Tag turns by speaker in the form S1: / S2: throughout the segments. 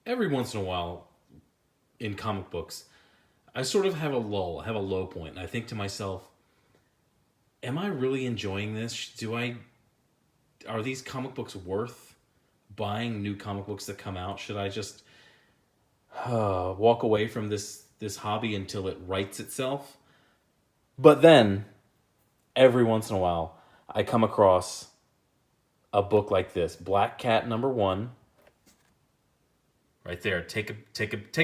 S1: every once in a while in comic books, I sort of have a lull, have a low point, and I think to myself, am I really enjoying this? Are these comic books worth buying new comic books that come out? Should I just walk away from this hobby until it rights itself? But then every once in a while, I come across a book like this, Black Cat #1, right there. Take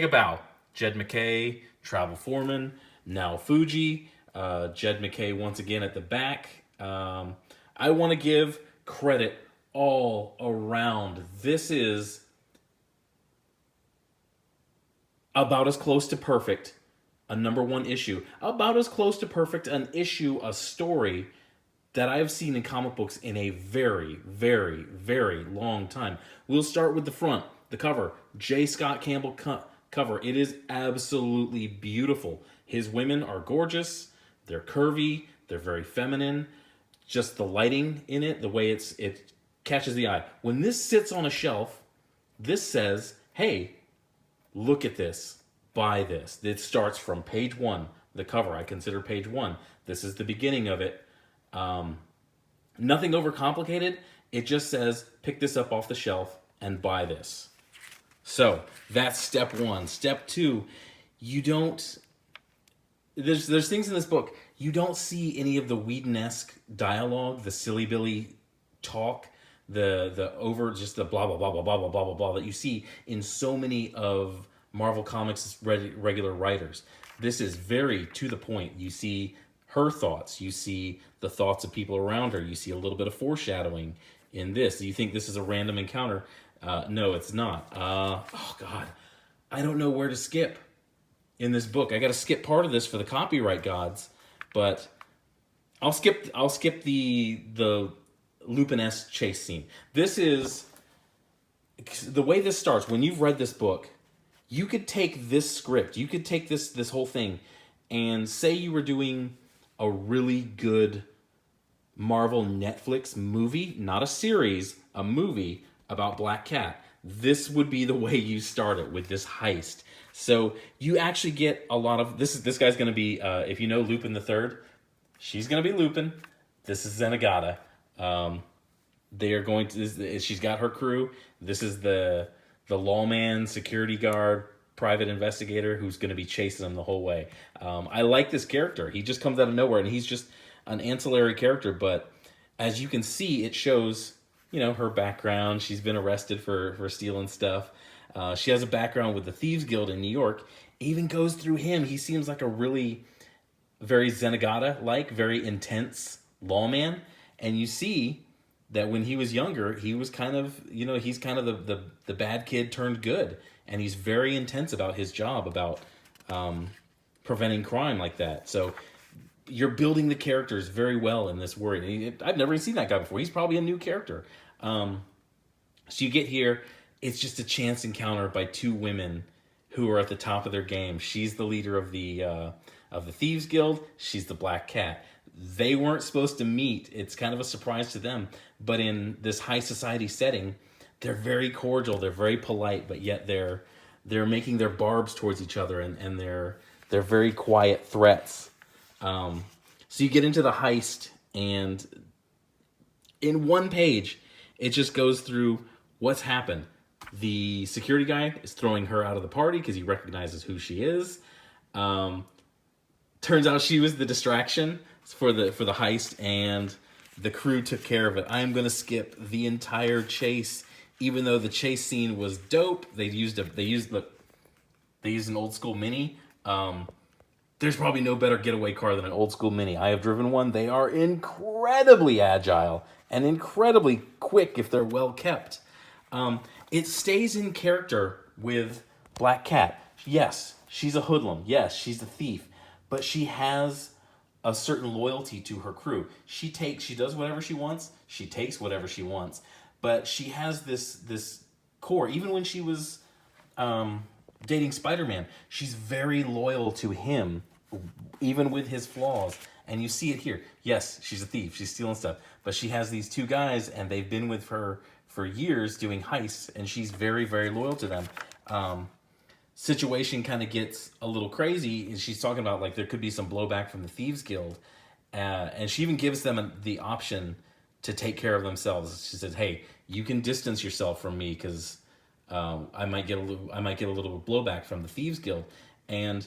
S1: a bow. Jed MacKay, travel foreman, now Fuji. Jed MacKay once again at the back. I want to give credit all around. This is about as close to perfect a #1 issue, about as close to perfect an issue, a story that I have seen in comic books in a very, very, very long time. We'll start with the front, the cover, J. Scott Campbell cover. It is absolutely beautiful. His women are gorgeous. They're curvy. They're very feminine. Just the lighting in it, the way it catches the eye. When this sits on a shelf, this says, hey, look at this. Buy this. It starts from page 1, the cover. I consider page 1. This is the beginning of it. Nothing overcomplicated. It just says, pick this up off the shelf and buy this. So that's step 1. Step 2, you don't. There's things in this book you don't see any of the Wheaton-esque dialogue, the silly Billy talk, the over just the blah blah blah blah blah blah blah blah blah that you see in so many of Marvel Comics' regular writers. This is very to the point. You see her thoughts. You see the thoughts of people around her. You see a little bit of foreshadowing in this. Do you think this is a random encounter? No, it's not. Oh, God. I don't know where to skip in this book. I got to skip part of this for the copyright gods, but I'll skip the Lupins Chase scene. This is the way this starts. When you've read this book, you could take this script, you could take this whole thing, and say you were doing a really good Marvel Netflix movie, not a series, a movie about Black Cat. This would be the way you start it, with this heist. So you actually get a lot of this. This guy's going to be, if you know Lupin the Third, she's going to be Lupin. This is Zenigata. They are going to. She's got her crew. This is the lawman, security guard, private investigator who's going to be chasing them the whole way. I like this character. He just comes out of nowhere, and he's just an ancillary character. But as you can see, it shows, her background. She's been arrested for stealing stuff. She has a background with the Thieves Guild in New York. It even goes through him. He seems like a really very Zenigata-like, very intense lawman. And you see that when he was younger, he was kind of, he's kind of the bad kid turned good. And he's very intense about his job, about preventing crime like that. So you're building the characters very well in this world. I've never seen that guy before. He's probably a new character. So you get here, it's just a chance encounter by two women who are at the top of their game. She's the leader of the Thieves Guild. She's the Black Cat. They weren't supposed to meet. It's kind of a surprise to them. But in this high society setting, they're very cordial. They're very polite, but yet they're making their barbs towards each other, and they're very quiet threats. So you get into the heist, and in one page, it just goes through what's happened. The security guy is throwing her out of the party because he recognizes who she is. Turns out she was the distraction for the heist, and the crew took care of it. I'm going to skip the entire chase, even though the chase scene was dope. They used an old school Mini. There's probably no better getaway car than an old school Mini. I have driven one. They are incredibly agile and incredibly quick if they're well kept. It stays in character with Black Cat. Yes, she's a hoodlum. Yes, she's a thief. But she has a certain loyalty to her crew. She does whatever she wants. She takes whatever she wants. But she has this core. Even when she was dating Spider-Man, she's very loyal to him, even with his flaws. And you see it here. Yes, she's a thief. She's stealing stuff. But she has these two guys, and they've been with her for years doing heists, and she's very, very loyal to them. situation kind of gets a little crazy, and she's talking about like there could be some blowback from the Thieves Guild, and she even gives them the option to take care of themselves. She says, "Hey, you can distance yourself from me because I might get a little blowback from the Thieves Guild." And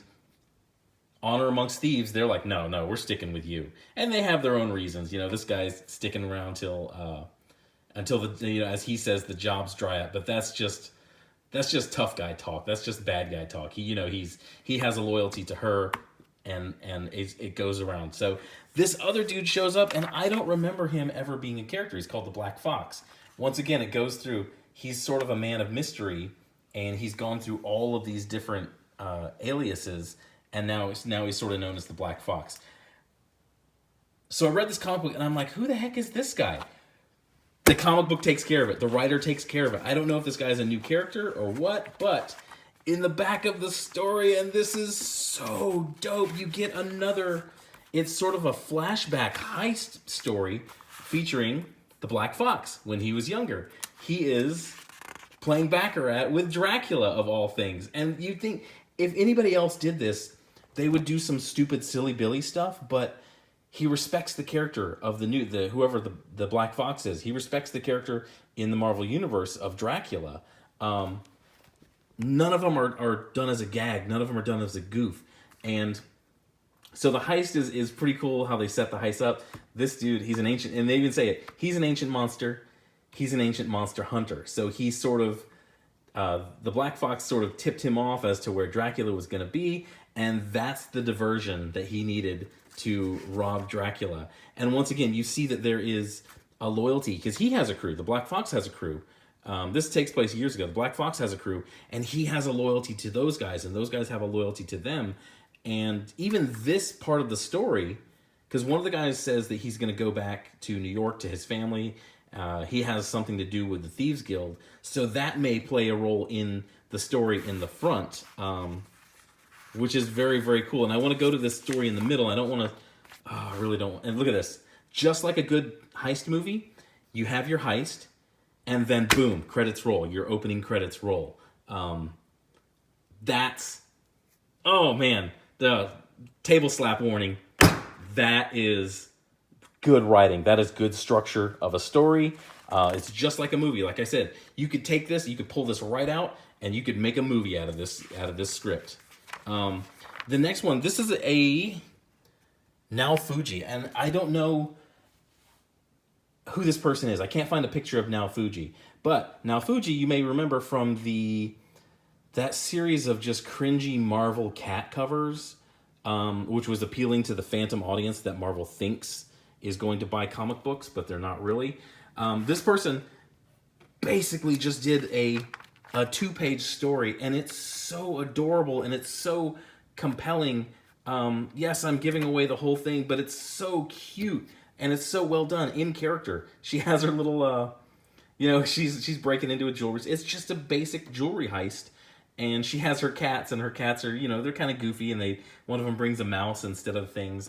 S1: Honor Amongst Thieves, they're like, no, we're sticking with you, and they have their own reasons. You know, this guy's sticking around until the, you know, as he says, the jobs dry up. But that's just tough guy talk. That's just bad guy talk. He has a loyalty to her, and it goes around. So this other dude shows up, and I don't remember him ever being a character. He's called the Black Fox. Once again, it goes through. He's sort of a man of mystery, and he's gone through all of these different aliases, and now he's sort of known as the Black Fox. So I read this comic book, and I'm like, who the heck is this guy? The comic book takes care of it. The writer takes care of it. I don't know if this guy's a new character or what, but in the back of the story, and this is so dope, you get another, it's sort of a flashback heist story featuring the Black Fox when he was younger. He is playing Baccarat with Dracula, of all things. And you'd think if anybody else did this, they would do some stupid, silly Billy stuff, but he respects the character of whoever the Black Fox is. He respects the character in the Marvel Universe of Dracula. None of them are done as a gag. None of them are done as a goof. And so the heist is pretty cool how they set the heist up. This dude, he's an ancient, and they even say it, he's an ancient monster. He's an ancient monster hunter. So he sort of, the Black Fox sort of tipped him off as to where Dracula was going to be, and that's the diversion that he needed to rob Dracula. And once again, you see that there is a loyalty, because he has a crew. The Black Fox has a crew. This takes place years ago. The Black Fox has a crew, and he has a loyalty to those guys, and those guys have a loyalty to them. And even this part of the story, because one of the guys says that he's going to go back to New York to his family. He has something to do with the Thieves Guild, so that may play a role in the story in the front, which is very, very cool. And I want to go to this story in the middle. I don't want to, I really don't. And look at this. Just like a good heist movie, you have your heist, and then boom, credits roll. Your opening credits roll. That's, oh man, the table slap warning. That is good writing. That is good structure of a story. It's just like a movie. Like I said, you could take this, you could pull this right out, and you could make a movie out of this script. The next one, this is a Now Fuji, and I don't know who this person is. I can't find a picture of Now Fuji, but Now Fuji, you may remember from that series of just cringy Marvel cat covers, which was appealing to the phantom audience that Marvel thinks is going to buy comic books, but they're not really. This person basically just did a 2-page story, and it's so adorable and it's so compelling. Yes, I'm giving away the whole thing, but it's so cute and it's so well done in character. She has her little, she's breaking into a jewelry. It's just a basic jewelry heist, and she has her cats, and her cats are, they're kind of goofy, and one of them brings a mouse instead of things.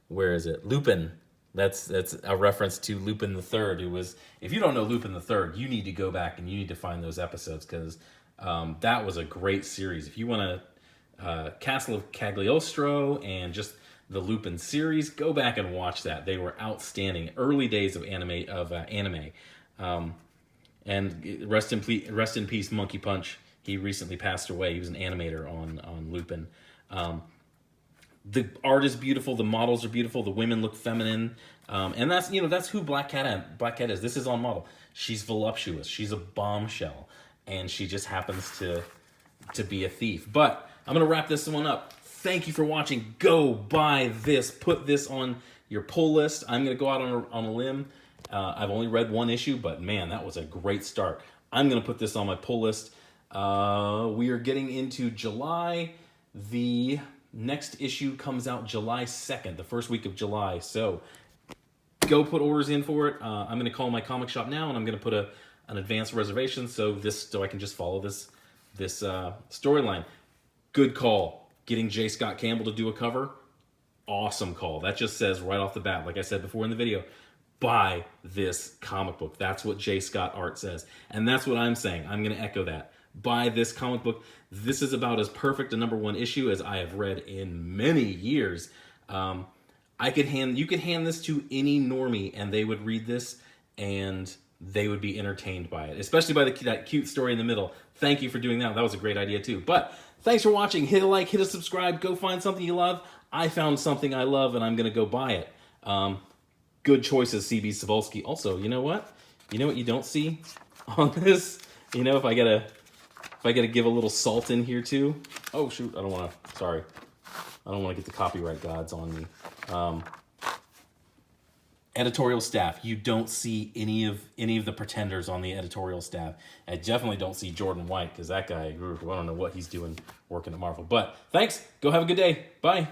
S1: Where is it? Lupin. That's a reference to Lupin the Third. It was, if you don't know Lupin the Third, you need to go back and you need to find those episodes, because that was a great series. If you want to Castle of Cagliostro and just the Lupin series, go back and watch that. They were outstanding. Early days of anime. And rest in peace, Monkey Punch. He recently passed away. He was an animator on Lupin. The art is beautiful. The models are beautiful. The women look feminine. And that's who Black Cat is. This is on model. She's voluptuous. She's a bombshell. And she just happens to be a thief. But I'm going to wrap this one up. Thank you for watching. Go buy this. Put this on your pull list. I'm going to go out on a limb. I've only read one issue, but man, that was a great start. I'm going to put this on my pull list. We are getting into July. The next issue comes out July 2nd, the first week of July. So go put orders in for it. I'm going to call my comic shop now, and I'm going to put an advanced reservation so I can just follow this storyline. Good call. Getting J. Scott Campbell to do a cover, awesome call. That just says right off the bat, like I said before in the video, buy this comic book. That's what J. Scott Art says. And that's what I'm saying. I'm going to echo that. buy this comic book. This is about as perfect a #1 issue as I have read in many years. You could hand this to any normie and they would read this and they would be entertained by it, especially by that cute story in the middle. Thank you for doing that. That was a great idea too. But thanks for watching. Hit a like, hit a subscribe, go find something you love. I found something I love and I'm going to go buy it. Good choices, CB Cebulski. Also, you know what? You know what you don't see on this? You know, if I gotta give a little salt in here too. Oh shoot, I don't want to. Sorry, I don't want to get the copyright gods on me. Editorial staff. You don't see any of the pretenders on the editorial staff. I definitely don't see Jordan White because that guy, I don't know what he's doing working at Marvel. But thanks. Go have a good day. Bye.